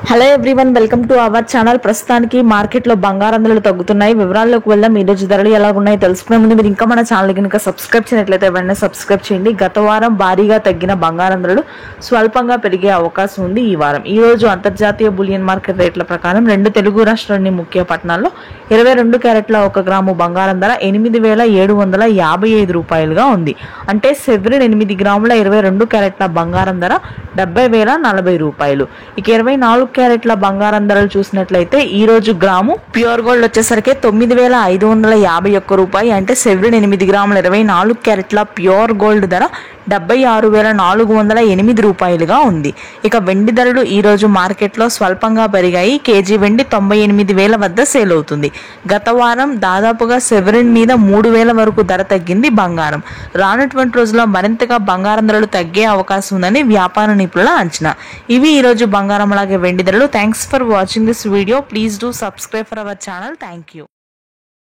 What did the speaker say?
Hello everyone, welcome to our channel. ప్రస్తుతానికి మార్కెట్లో బంగారం ధరలు తగ్గుతున్నాయి. వివరాల్లోకి వెళ్దాం. ఈ రోజు ధరలు ఎలా ఉన్నాయో తెలుసుకునే ముందు మీరు ఇంకా మన ఛానల్ కనుక సబ్స్క్రైబ్ చేయనట్లయితే వెంటనే సబ్స్క్రైబ్ చేయండి. గత వారం భారీగా తగ్గిన బంగారం ధరలు స్వల్పంగా పెరిగే అవకాశం ఉంది ఈ వారం. ఈ రోజు అంతర్జాతీయ బులియన్ మార్కెట్ రేట్ల ప్రకారం రెండు తెలుగు రాష్ట్రాల్లోని ముఖ్య పట్టణాల్లో 22 క్యారెట్ల 1 గ్రాము బంగారం ధర 8,755 రూపాయలుగా ఉంది. అంటే సెవెరిన్ 8 గ్రాముల 22 క్యారెట్ల బంగారం ధర 70,040 రూపాయలు. ఇక 24 క్యారెట్ల బంగారం ధరలు చూసినట్లయితే ఈ రోజు గ్రాము ప్యూర్ గోల్డ్ వచ్చేసరికి 9,551 రూపాయి. అంటే సెవెరిన్ 8 గ్రాముల 24 క్యారెట్ల ప్యూర్ గోల్డ్ ధర 76,408 రూపాయలుగా ఉంది. ఇక వెండి ధరలు ఈ రోజు మార్కెట్లో స్వల్పంగా పెరిగాయి. కేజీ వెండి 98,000 వద్ద సేల్ అవుతుంది. గత వారం దాదాపుగా సెవెరిన్ మీద 3,000 వరకు ధర తగ్గింది బంగారం. రానున్నటువంటి రోజుల్లో మరింతగా బంగారం ధరలు తగ్గే అవకాశం ఉందని వ్యాపార నిపుణుల అంచనా. ఇవి ఈ రోజు బంగారం అలాగే వెండి ధరలు. Thanks for watching this video. Please do subscribe for our channel. Thank you.